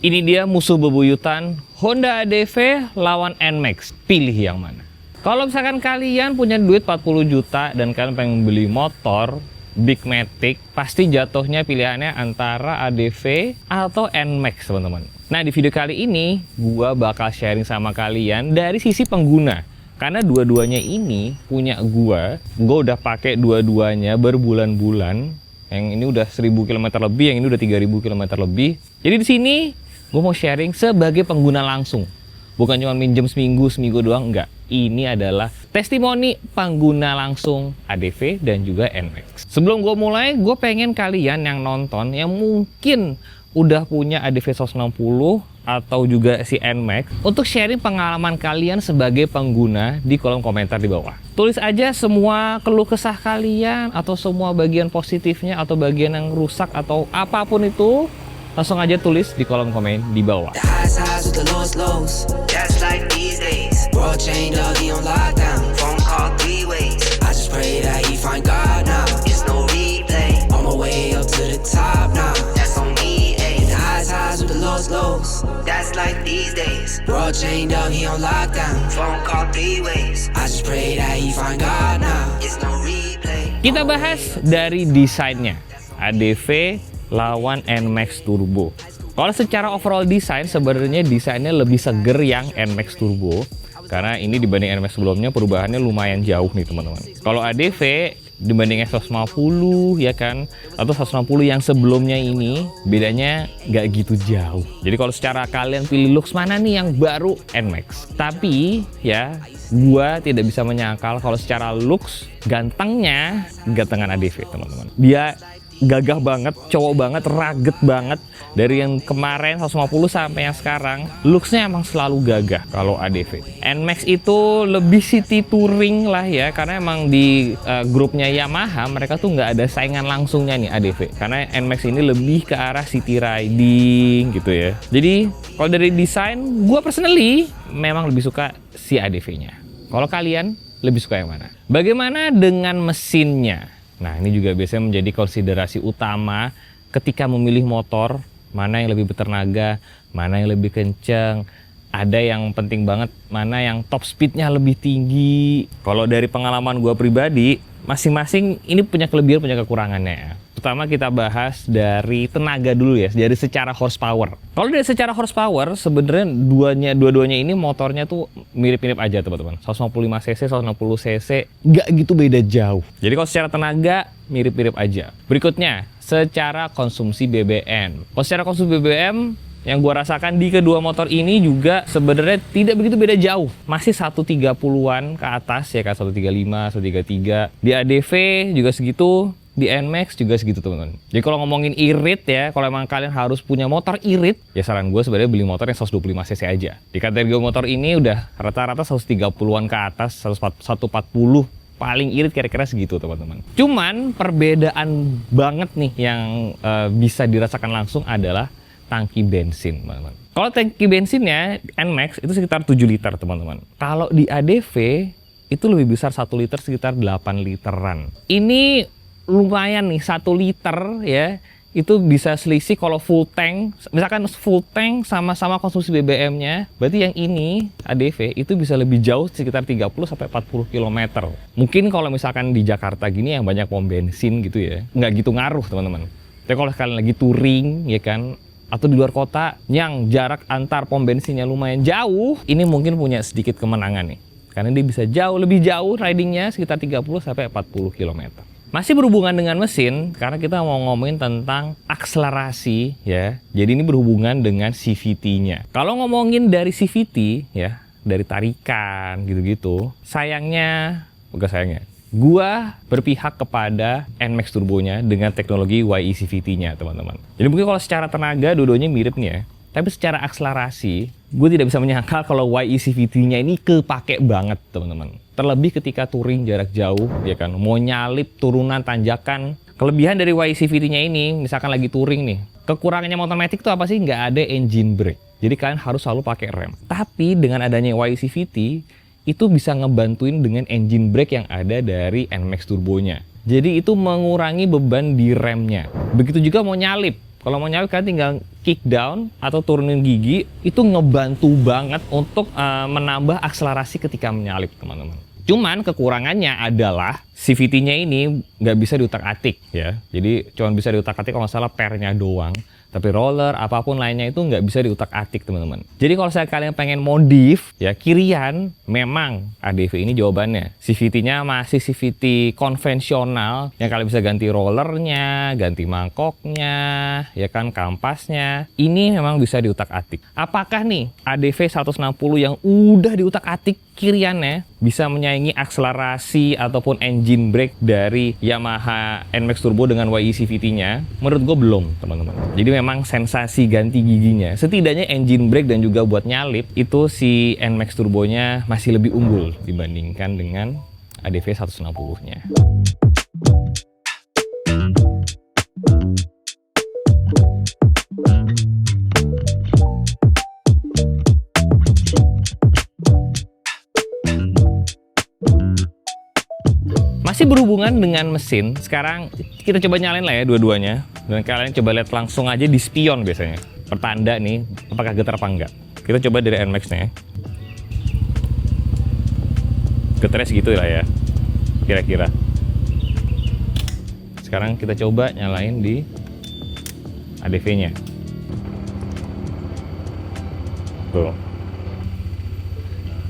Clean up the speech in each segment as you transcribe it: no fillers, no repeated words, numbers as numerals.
Ini dia musuh bebuyutan Honda ADV lawan NMAX. Pilih yang mana? Kalau misalkan kalian punya duit 40 juta dan kalian pengen beli motor Big Matic, pasti jatuhnya pilihannya antara ADV atau NMAX, teman-teman. Nah, di video kali ini gua bakal sharing sama kalian dari sisi pengguna. Karena dua-duanya ini punya gua udah pakai dua-duanya berbulan-bulan. Yang ini udah 1000 km lebih, yang ini udah 3000 km lebih. Jadi di sini gue mau sharing sebagai pengguna langsung. Bukan cuma minjem seminggu doang, enggak. Ini adalah testimoni pengguna langsung ADV dan juga NMAX. Sebelum gue mulai, gue pengen kalian yang nonton, yang mungkin udah punya ADV 160 atau juga si NMAX, untuk sharing pengalaman kalian sebagai pengguna di kolom komentar di bawah. Tulis aja semua keluh kesah kalian, atau semua bagian positifnya, atau bagian yang rusak, atau apapun itu. Langsung aja tulis di kolom komen di bawah. Kita bahas dari desainnya. ADV lawan NMAX Turbo. Kalau secara overall desain, sebenarnya desainnya lebih seger yang NMAX Turbo. Karena ini dibanding NMAX sebelumnya perubahannya lumayan jauh nih teman-teman. Kalau ADV dibanding S150 ya kan, atau 160 yang sebelumnya ini, bedanya nggak gitu jauh. Jadi kalau secara kalian pilih looks mana nih yang baru, NMAX. Tapi ya, gua tidak bisa menyangkal kalau secara looks gantengan ADV teman-teman. Dia gagah banget, cowok banget, rugged banget. Dari yang kemarin 150 sampai yang sekarang, looksnya emang selalu gagah kalau ADV. NMAX itu lebih city touring lah ya, karena emang di grupnya Yamaha mereka tuh nggak ada saingan langsungnya nih ADV. Karena NMAX ini lebih ke arah city riding gitu ya. Jadi kalau dari desain, gue personally memang lebih suka si ADV-nya. Kalau kalian lebih suka yang mana? Bagaimana dengan mesinnya? Nah, ini juga biasanya menjadi konsiderasi utama ketika memilih motor, mana yang lebih bertenaga, mana yang lebih kenceng. Ada yang penting banget, mana yang top speednya lebih tinggi. Kalau dari pengalaman gue pribadi, masing-masing ini punya kelebihan, punya kekurangannya. Pertama kita bahas dari tenaga dulu ya, dari secara horsepower. Kalau dari secara horsepower, sebenarnya dua-duanya ini motornya tuh mirip-mirip aja teman-tean. 155 cc, 160 cc, nggak gitu beda jauh. Jadi kalau secara tenaga, mirip-mirip aja. Berikutnya, secara konsumsi BBM. Kalau secara konsumsi BBM, yang gua rasakan di kedua motor ini juga sebenarnya tidak begitu beda jauh. Masih 130-an ke atas ya kan, 135, 133. Di ADV juga segitu, di NMAX juga segitu teman-teman. Jadi kalau ngomongin irit ya, kalau emang kalian harus punya motor irit, ya saran gue sebenarnya beli motor yang 125 cc aja. Di kategori motor ini udah rata-rata 130-an ke atas, 140 paling irit kira-kira segitu teman-teman. Cuman perbedaan banget nih yang bisa dirasakan langsung adalah tangki bensin, teman-teman. Kalau tangki bensinnya NMAX itu sekitar 7 liter, teman-teman. Kalau di ADV itu lebih besar, 1 liter sekitar 8 literan. Ini lumayan nih, 1 liter ya, itu bisa selisih kalau full tank. Misalkan full tank sama-sama konsumsi BBM-nya, berarti yang ini ADV itu bisa lebih jauh sekitar 30 sampai 40 km. Mungkin kalau misalkan di Jakarta gini yang banyak pom bensin gitu ya, nggak gitu ngaruh, teman-teman. Tapi kalau kalian lagi touring ya kan, atau di luar kota yang jarak antar pom bensinnya lumayan jauh, ini mungkin punya sedikit kemenangan nih. Karena dia bisa lebih jauh ridingnya sekitar 30 sampai 40 km. Masih berhubungan dengan mesin, karena kita mau ngomongin tentang akselerasi ya. Jadi ini berhubungan dengan CVT-nya. Kalau ngomongin dari CVT ya, dari tarikan gitu-gitu, gua berpihak kepada NMAX turbonya dengan teknologi YE CVT-nya, teman-teman. Jadi mungkin kalau secara tenaga dua-duanya mirip nih ya. Tapi secara akselerasi, gue tidak bisa menyangkal kalau YE CVT-nya ini kepake banget, teman-teman. Terlebih ketika touring jarak jauh, ya kan, mau nyalip turunan tanjakan. Kelebihan dari YE CVT-nya ini, misalkan lagi touring nih, kekurangannya motor Matic itu apa sih? Nggak ada engine brake. Jadi kalian harus selalu pakai rem. Tapi dengan adanya YE CVT, itu bisa ngebantuin dengan engine brake yang ada dari NMAX turbonya. Jadi itu mengurangi beban di remnya. Begitu juga mau nyalip. Kalau mau nyalip kan tinggal kick down atau turunin gigi itu ngebantu banget untuk menambah akselerasi ketika menyalip, teman-teman. Cuman kekurangannya adalah CVT-nya ini nggak bisa diutak-atik ya. Jadi cuma bisa diutak-atik kalau nggak salah pernya doang. Tapi roller, apapun lainnya itu nggak bisa diutak-atik, teman-teman. Jadi kalau saya kalian pengen modif, ya kirian, memang ADV ini jawabannya. CVT-nya masih CVT konvensional, yang kalian bisa ganti rollernya, ganti mangkoknya, ya kan, kampasnya. Ini memang bisa diutak-atik. Apakah nih ADV 160 yang udah diutak-atik kiriannya bisa menyaingi akselerasi ataupun engine brake dari Yamaha NMAX Turbo dengan YE CVT-nya? Menurut gue belum, teman-teman. Jadi memang sensasi ganti giginya, setidaknya engine brake dan juga buat nyalip, itu si NMAX Turbonya masih lebih unggul dibandingkan dengan ADV 160-nya. Masih berhubungan dengan mesin, sekarang kita coba nyalain lah ya dua-duanya. Dan kalian coba lihat langsung aja di spion biasanya. Pertanda nih, apakah getar apa enggak. Kita coba dari NMAX-nya ya. Getarnya segitu lah ya, kira-kira. Sekarang kita coba nyalain di ADV-nya. Tuh.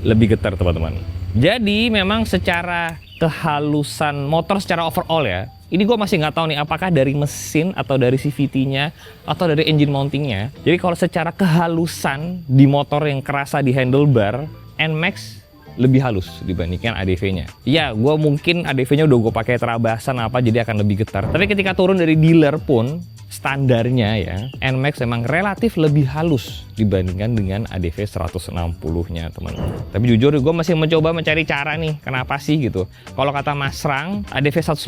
Lebih getar, teman-teman. Jadi memang secara kehalusan motor secara overall ya, ini gue masih nggak tahu nih apakah dari mesin atau dari CVT-nya atau dari engine mounting-nya. Jadi kalau secara kehalusan di motor yang kerasa di handlebar, NMAX lebih halus dibandingkan ADV-nya. Ya, gue mungkin ADV-nya udah gue pakai terabasan apa, jadi akan lebih getar. Tapi ketika turun dari dealer pun standarnya ya, NMAX memang relatif lebih halus dibandingkan dengan ADV 160-nya, teman-teman. Tapi jujur gue masih mencoba mencari cara nih, kenapa sih gitu. Kalau kata Mas Rang, ADV 150,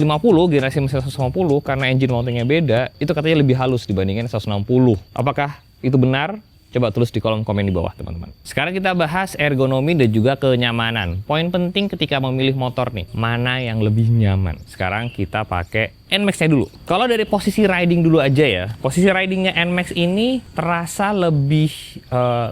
generasi mesin 150, karena engine mountingnya beda, itu katanya lebih halus dibandingkan 160. Apakah itu benar? Coba tulis di kolom komen di bawah, teman-teman. Sekarang kita bahas ergonomi dan juga kenyamanan. Poin penting ketika memilih motor nih, mana yang lebih nyaman. Sekarang kita pakai NMAX-nya dulu. Kalau dari posisi riding dulu aja ya, posisi ridingnya NMAX ini terasa lebih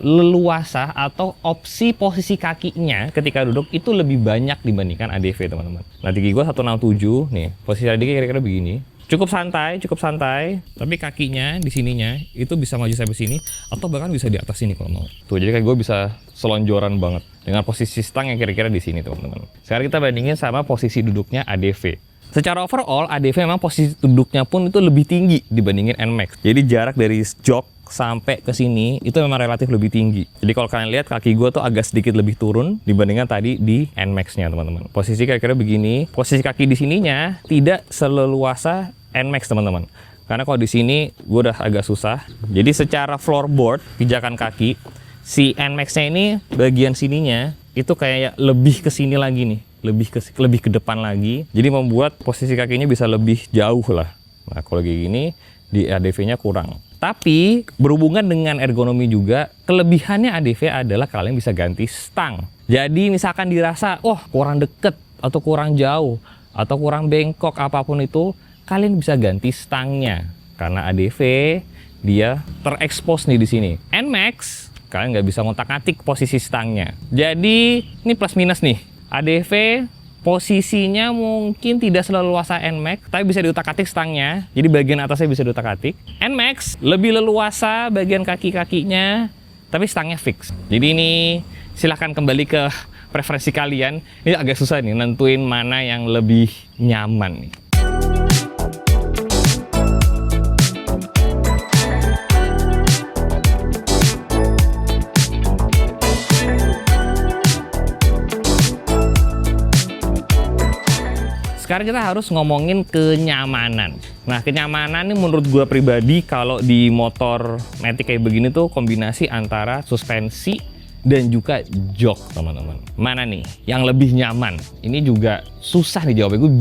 leluasa, atau opsi posisi kakinya ketika duduk itu lebih banyak dibandingkan ADV, teman-teman. Nah, tinggi gue 167 nih, posisi ridingnya kira-kira begini. Cukup santai, tapi kakinya di sininya itu bisa maju sampai sini atau bahkan bisa di atas sini kalau mau. Tuh, jadi kayak gue bisa selonjoran banget dengan posisi stang yang kira-kira di sini, teman-teman. Sekarang kita bandingin sama posisi duduknya ADV. Secara overall, ADV memang posisi duduknya pun itu lebih tinggi dibandingin NMAX. Jadi jarak dari jok sampai ke sini itu memang relatif lebih tinggi. Jadi kalau kalian lihat kaki gue tuh agak sedikit lebih turun dibandingkan tadi di NMAX-nya, teman-teman. Posisi kira-kira begini. Posisi kaki di sininya tidak seleluasa NMAX, teman-teman. Karena kalau di sini gue udah agak susah. Jadi secara floorboard, pijakan kaki, si NMAX-nya ini bagian sininya itu kayak lebih ke sini lagi nih. Lebih ke depan lagi. Jadi membuat posisi kakinya bisa lebih jauh lah. Nah, kalau kayak gini di ADV-nya kurang. Tapi berhubungan dengan ergonomi juga, kelebihannya ADV adalah kalian bisa ganti stang. Jadi misalkan dirasa, oh kurang deket, atau kurang jauh, atau kurang bengkok, apapun itu, kalian bisa ganti stangnya. Karena ADV, dia terekspos nih di sini. NMAX, kalian nggak bisa ngotak-ngatik posisi stangnya. Jadi, ini plus minus nih. ADV, posisinya mungkin tidak seleluasa NMAX, tapi bisa diutak-atik stangnya. Jadi bagian atasnya bisa diutak-atik. NMAX lebih leluasa bagian kaki-kakinya, tapi stangnya fix. Jadi ini silahkan kembali ke preferensi kalian. Ini agak susah nih nentuin mana yang lebih nyaman nih. Sekarang kita harus ngomongin kenyamanan. Nah, kenyamanan ini menurut gue pribadi kalau di motor matic kayak begini tuh kombinasi antara suspensi dan juga jok, teman-teman. Mana nih yang lebih nyaman? Ini juga susah dijawabnya, gue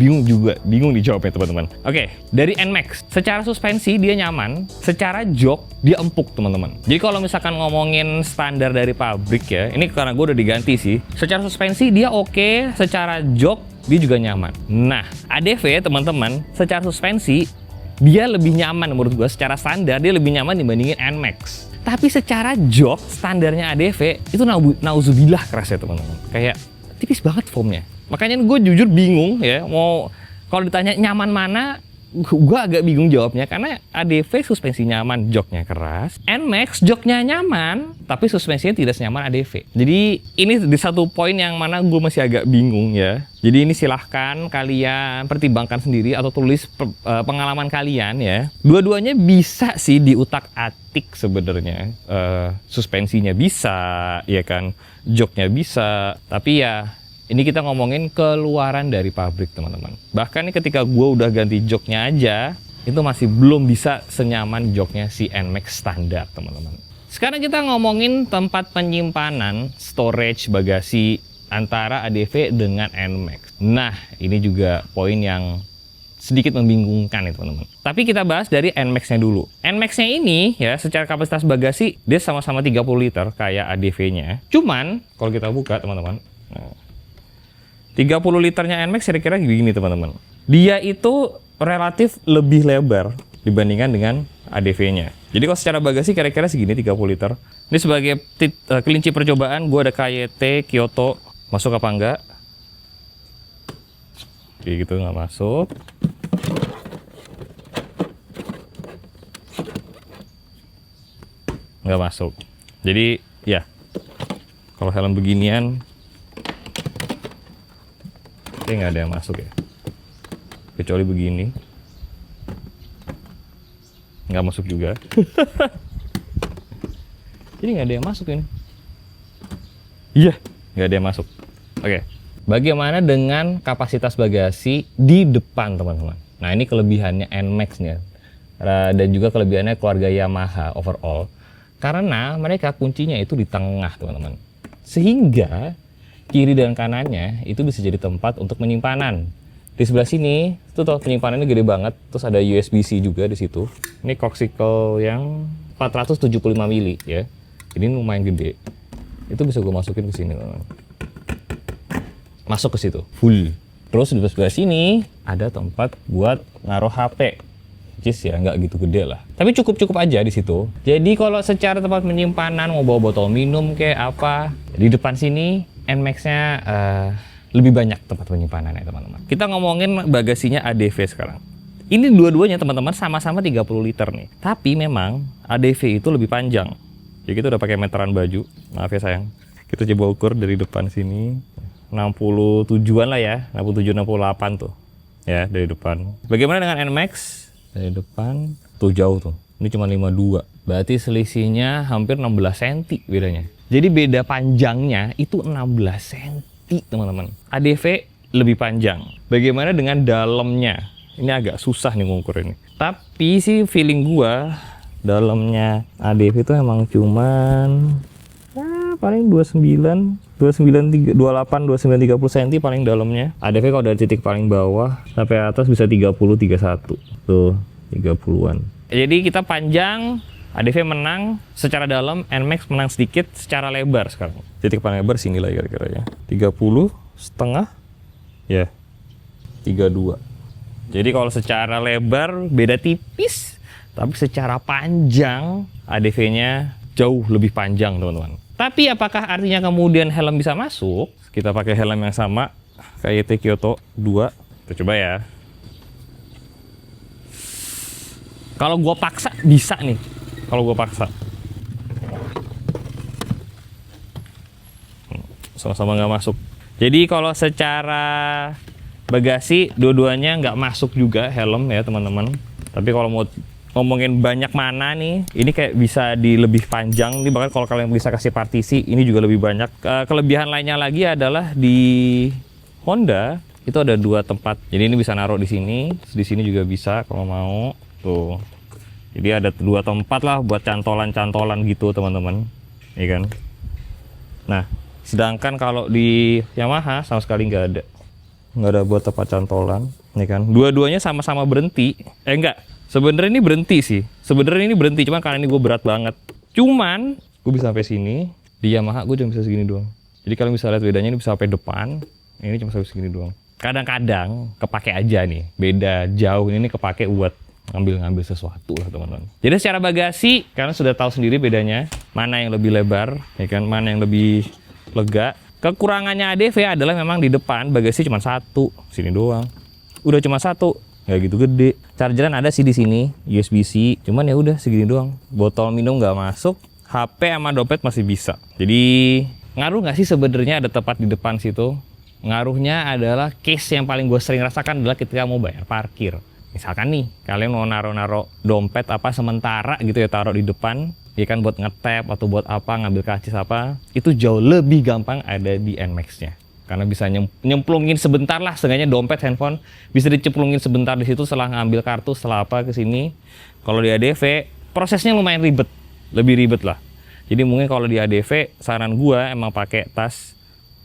bingung dijawabnya, teman-teman. Oke, dari NMAX, secara suspensi dia nyaman, secara jok dia empuk, teman-teman. Jadi kalau misalkan ngomongin standar dari pabrik ya, ini karena gue udah diganti sih. Secara suspensi dia oke, secara jok dia juga nyaman. Nah, ADV teman-teman, secara suspensi dia lebih nyaman menurut gue. Secara standar dia lebih nyaman dibandingin NMAX. Tapi secara jok standarnya ADV itu nauzubillah kerasnya teman-teman. Kayak tipis banget foamnya. Makanya gue jujur bingung ya, mau kalau ditanya nyaman mana, gue agak bingung jawabnya. Karena ADV suspensi nyaman, joknya keras. NMAX joknya nyaman, tapi suspensinya tidak senyaman ADV. Jadi ini di satu poin yang mana gue masih agak bingung ya. Jadi ini silahkan kalian pertimbangkan sendiri atau tulis pengalaman kalian ya. Dua-duanya bisa sih diutak-atik sebenarnya. Suspensinya bisa, ya kan, joknya bisa, tapi ya ini kita ngomongin keluaran dari pabrik teman-teman. Bahkan nih ketika gue udah ganti joknya aja, itu masih belum bisa senyaman joknya si NMAX standar teman-teman. Sekarang kita ngomongin tempat penyimpanan, storage bagasi antara ADV dengan NMAX. Nah ini juga poin yang sedikit membingungkan ya teman-teman. Tapi kita bahas dari NMAX-nya dulu. NMAX-nya ini ya secara kapasitas bagasi dia sama-sama 30 liter kayak ADV-nya. Cuman kalau kita buka teman-teman, 30 liternya NMAX kira-kira begini teman-teman. Dia itu relatif lebih lebar dibandingkan dengan ADV-nya. Jadi kalau secara bagasi kira-kira segini 30 liter. Ini sebagai kelinci percobaan, gue ada KYT Kyoto, masuk apa enggak? Oke gitu, nggak masuk. Nggak masuk. Jadi ya, kalau helm beginian nggak ada yang masuk ya, kecuali begini nggak masuk juga. Jadi nggak ada yang masuk ini. Iya, nggak ada yang masuk. Oke, bagaimana dengan kapasitas bagasi di depan teman-teman? Nah ini kelebihannya NMAX nya dan juga kelebihannya keluarga Yamaha overall, karena mereka kuncinya itu di tengah teman-teman, sehingga kiri dan kanannya itu bisa jadi tempat untuk penyimpanan. Di sebelah sini itu tuh penyimpanannya gede banget, terus ada USB-C juga di situ. Ini Corkcicle yang 475 mili ya. Ini lumayan gede. Itu bisa gue masukin ke sini, teman-teman. Masuk ke situ full. Terus di sebelah sini ada tempat buat naruh HP. Ya nggak gitu gede lah, tapi cukup aja di situ. Jadi kalau secara tempat penyimpanan mau bawa botol minum kayak apa, di depan sini NMAX-nya lebih banyak tempat penyimpanannya teman-teman. Kita ngomongin bagasinya ADV sekarang. Ini dua-duanya teman-teman sama-sama 30 liter nih. Tapi memang ADV itu lebih panjang. Jadi kita udah pakai meteran baju. Maaf ya sayang. Kita coba ukur dari depan sini. 67-an lah ya. 67, 68 tuh. Ya dari depan. Bagaimana dengan NMAX? Dari depan tuh jauh tuh. Ini cuma 52. Berarti selisihnya hampir 16 cm bedanya. Jadi beda panjangnya itu 16 cm teman-teman. ADV lebih panjang. Bagaimana dengan dalamnya? Ini agak susah nih ngukur ini. Tapi sih feeling gua dalamnya ADV itu emang cuman paling 29, 29, 28, 29, 30 cm paling dalamnya. ADV kalau dari titik paling bawah sampai atas bisa 30, 31. Tuh, 30-an. Jadi kita panjang, ADV menang secara dalam, NMAX menang sedikit secara lebar sekarang. Titik paling lebar sini lah kira-kira ya. 30 setengah ya. 32. Jadi kalau secara lebar beda tipis, tapi secara panjang ADV-nya jauh lebih panjang teman-teman. Tapi apakah artinya kemudian helm bisa masuk? Kita pakai helm yang sama, KYT Kyoto 2. Kita coba ya. Kalau gua paksa bisa nih. Kalau gua paksa. Sama-sama nggak masuk. Jadi kalau secara bagasi dua-duanya nggak masuk juga helm ya teman-teman. Tapi kalau mau ngomongin banyak mana nih, ini kayak bisa di lebih panjang nih, bahkan kalau kalian bisa kasih partisi ini juga lebih banyak. Kelebihan lainnya lagi adalah di Honda itu ada dua tempat, jadi ini bisa naruh di sini juga bisa kalau mau tuh. Jadi ada dua tempat lah buat cantolan-cantolan gitu teman-teman, ya kan. Nah sedangkan kalau di Yamaha sama sekali nggak ada buat tempat cantolan, ya kan. Dua-duanya sama-sama berhenti, enggak. Sebenarnya ini berhenti sih. Sebenarnya ini berhenti, cuman karena ini gue berat banget. Cuman gue bisa sampai sini. Di Yamaha gue cuma bisa segini doang. Jadi kalian bisa lihat bedanya, ini bisa sampai depan. Ini cuma sampai segini doang. Kadang-kadang kepake aja nih. Beda jauh, ini kepake buat ngambil sesuatu lah teman-teman. Jadi secara bagasi kalian sudah tahu sendiri bedanya, mana yang lebih lebar, ya kan, mana yang lebih lega. Kekurangannya ADV adalah memang di depan bagasi cuma satu, sini doang. Udah cuma satu, nggak gitu gede. Chargeran ada sih di sini, USB-C, cuman ya udah segini doang. Botol minum nggak masuk, HP sama dompet masih bisa. Jadi ngaruh nggak sih sebenarnya ada tepat di depan situ? Ngaruhnya adalah case yang paling gue sering rasakan adalah ketika mau bayar parkir. Misalkan nih, kalian mau naro dompet apa sementara gitu ya, taruh di depan, ya kan, buat ngetap atau buat apa, ngambil karcis apa, itu jauh lebih gampang ada di NMAX-nya. Karena bisa nyemplungin sebentar lah, setidaknya dompet, handphone, bisa dicemplungin sebentar di situ setelah ngambil kartu, setelah apa ke sini. Kalau di ADV, prosesnya lumayan ribet, lebih ribet lah. Jadi mungkin kalau di ADV, saran gua emang pakai tas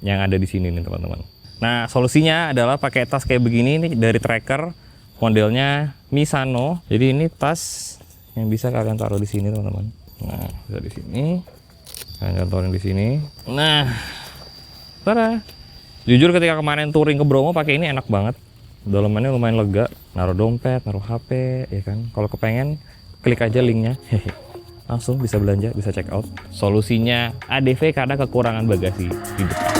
yang ada di sini nih teman-teman. Nah, solusinya adalah pakai tas kayak begini nih dari Tracker. Modelnya Misano. Jadi ini tas yang bisa kalian taruh di sini teman-teman. Nah, bisa di sini. Kalian taruhin di sini. Nah, tada. Jujur ketika kemarin touring ke Bromo pakai ini enak banget. Dalamannya lumayan lega. Naruh dompet, naruh HP, ya kan. Kalau kepengen, klik aja linknya. Langsung bisa belanja, bisa check out. Solusinya ADV karena kekurangan bagasi di depan.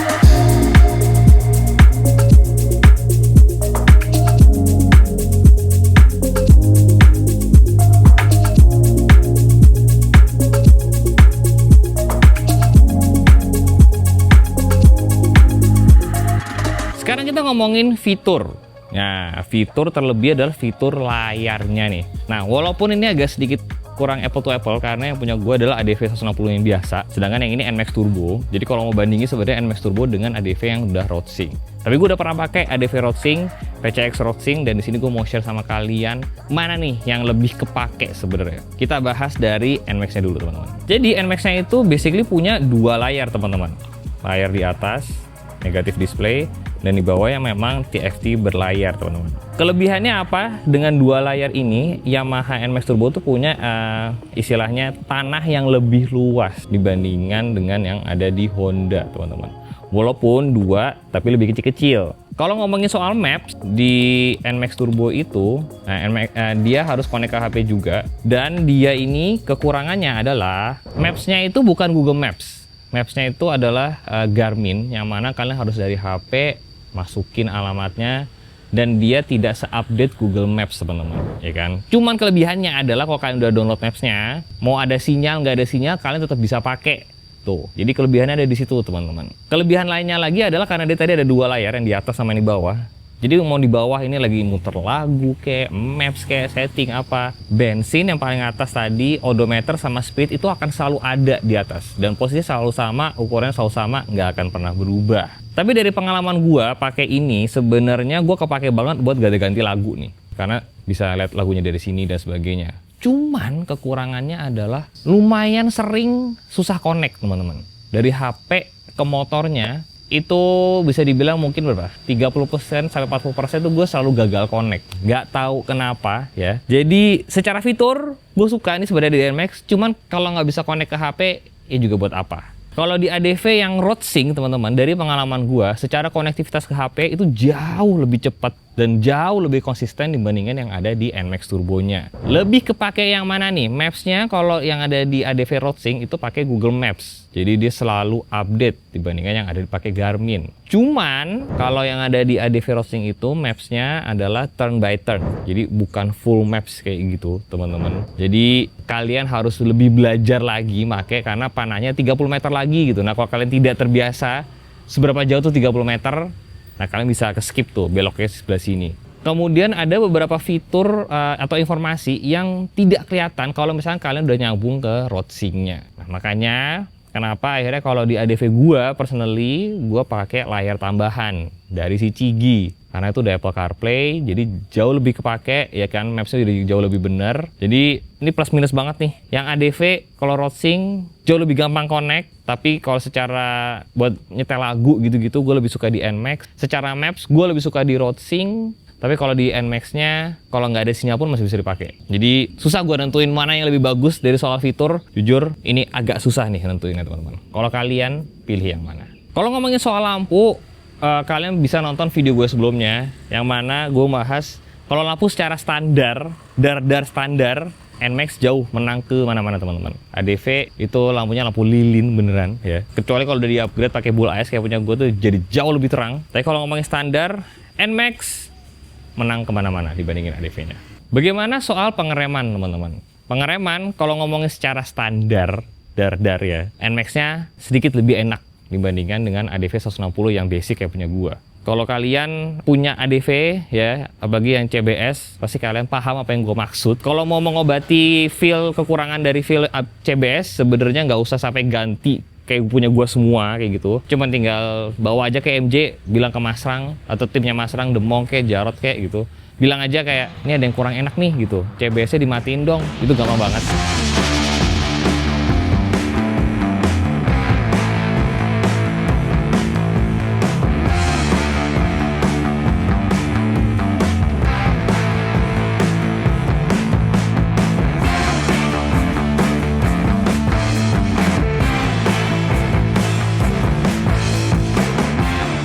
Sekarang kita ngomongin fitur. Nah, fitur terlebih adalah fitur layarnya nih. Nah, walaupun ini agak sedikit kurang apple to apple karena yang punya gue adalah ADV 160 yang biasa, sedangkan yang ini NMAX Turbo. Jadi kalau mau bandingin sebenarnya NMAX Turbo dengan ADV yang udah road sync. Tapi gue udah pernah pakai ADV road sync, PCX road sync, dan di sini gue mau share sama kalian mana nih yang lebih kepake sebenarnya. Kita bahas dari NMAX-nya dulu teman-teman. Jadi NMAX-nya itu basically punya dua layar teman-teman. Layar di atas, negatif display, dan di bawah yang memang TFT berlayar teman-teman. Kelebihannya apa dengan dua layar ini? Yamaha NMAX Turbo tuh punya istilahnya tanah yang lebih luas dibandingkan dengan yang ada di Honda teman-teman. Walaupun dua tapi lebih kecil-kecil. Kalau ngomongin soal maps di NMAX Turbo itu, dia harus connect ke HP juga, dan dia ini kekurangannya adalah maps-nya itu bukan Google Maps. Maps-nya itu adalah Garmin, yang mana kalian harus dari HP masukin alamatnya, dan dia tidak se-update Google Maps teman-teman, ya kan. Cuman kelebihannya adalah kalau kalian udah download Maps-nya, mau ada sinyal nggak ada sinyal, kalian tetap bisa pakai tuh. Jadi kelebihannya ada di situ teman-teman. Kelebihan lainnya lagi adalah karena dia tadi ada dua layar, yang di atas sama yang di bawah. Jadi mau di bawah ini lagi muter lagu kayak maps kayak setting apa, bensin yang paling atas tadi, odometer sama speed itu akan selalu ada di atas, dan posisi selalu sama, ukurannya selalu sama, nggak akan pernah berubah. Tapi dari pengalaman gua pakai ini, sebenarnya gua kepake banget buat ganti-ganti lagu nih, karena bisa lihat lagunya dari sini dan sebagainya. Cuman kekurangannya adalah lumayan sering susah connect teman-teman. Dari HP ke motornya itu bisa dibilang mungkin berapa? 30% sampai 40% itu gue selalu gagal connect. Nggak tahu kenapa ya. Jadi secara fitur gue suka ini sebenarnya di NMAX. Cuman kalau nggak bisa connect ke HP ya juga buat apa? Kalau di ADV yang road sync teman-teman, dari pengalaman gue, secara konektivitas ke HP itu jauh lebih cepat dan jauh lebih konsisten dibandingkan yang ada di NMAX Turbonya. Lebih kepake yang mana nih? Maps-nya kalau yang ada di ADV road sync itu pakai Google Maps. Jadi dia selalu update dibandingkan yang ada dipakai Garmin. Cuman kalau yang ada di ADV road sync itu maps-nya adalah turn by turn. Jadi bukan full maps kayak gitu teman-teman. Jadi kalian harus lebih belajar lagi make karena panahnya 30 meter lagi gitu. Nah kalau kalian tidak terbiasa seberapa jauh tuh 30 meter, nah kalian bisa ke skip tuh beloknya sebelah sini. Kemudian ada beberapa fitur atau informasi yang tidak kelihatan kalau misalnya kalian udah nyambung ke road sync-nya. Nah makanya kenapa akhirnya kalau di ADV gua personally gua pakai layar tambahan dari si Cigi, karena itu udah Apple CarPlay, jadi jauh lebih kepake ya kan, Maps-nya jadi jauh lebih bener. Jadi ini plus minus banget nih. Yang ADV kalau road sync jauh lebih gampang connect, tapi kalau secara buat nyetel lagu gitu-gitu gue lebih suka di NMAX. Secara Maps gue lebih suka di road sync, tapi kalau di NMAX-nya kalau nggak ada sinyal pun masih bisa dipakai. Jadi susah gue nentuin mana yang lebih bagus dari soal fitur. Jujur ini agak susah nih nentuinnya teman-teman. Kalau kalian pilih yang mana? Kalau ngomongin soal lampu, kalian bisa nonton video gue sebelumnya yang mana gue bahas kalau lampu secara standar dar standar, NMAX jauh menang ke mana-mana teman-teman. ADV itu lampunya lampu lilin beneran ya. Kecuali kalau udah di upgrade pakai Bull AS kayak punya gue tuh jadi jauh lebih terang. Tapi kalau ngomongin standar, NMAX menang kemana-mana dibandingin ADV-nya. Bagaimana soal pengereman teman-teman? Pengereman kalau ngomongin secara standar, dar ya, NMAX-nya sedikit lebih enak dibandingkan dengan ADV 160 yang basic kayak punya gua. Kalau kalian punya ADV ya, bagi yang CBS, pasti kalian paham apa yang gue maksud. Kalau mau mengobati feel kekurangan dari feel CBS, sebenarnya nggak usah sampai ganti kayak punya gua semua kayak gitu. Cuman tinggal bawa aja ke MJ, bilang ke Masrang atau timnya Masrang, Demong kayak Jarot kayak gitu. Bilang aja kayak, ini ada yang kurang enak nih gitu. CBS-nya dimatiin dong. Itu gampang banget.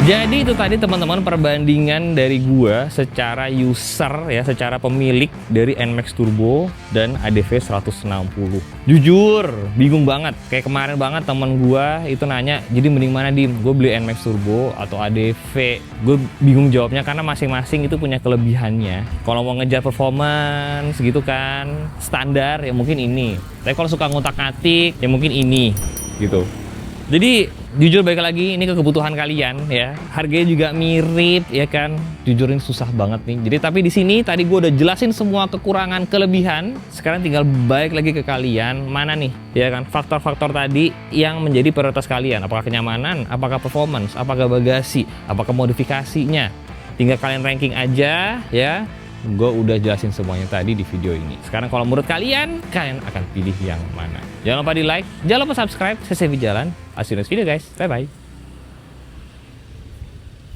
Jadi itu tadi teman-teman perbandingan dari gua secara user ya, secara pemilik dari NMAX Turbo dan ADV 160. Jujur, bingung banget. Kayak kemarin banget teman gua itu nanya, jadi mending mana Dim? Gue beli NMAX Turbo atau ADV? Gue bingung jawabnya karena masing-masing itu punya kelebihannya. Kalau mau ngejar performance gitu kan, standar ya mungkin ini. Tapi kalau suka ngutak-ngatik ya mungkin ini gitu. Jadi jujur baik lagi ini ke kebutuhan kalian ya. Harganya juga mirip ya kan. Jujur ini susah banget nih. Jadi tapi di sini tadi gue udah jelasin semua kekurangan kelebihan. Sekarang tinggal baik lagi ke kalian mana nih ya kan faktor-faktor tadi yang menjadi prioritas kalian. Apakah kenyamanan, apakah performance, apakah bagasi, apakah modifikasinya. Tinggal kalian ranking aja ya. Gue udah jelasin semuanya tadi di video ini. Sekarang kalau menurut kalian, kalian akan pilih yang mana? Jangan lupa di like, jangan lupa subscribe. Saya Sevi Jalan. See you next video guys. Bye bye.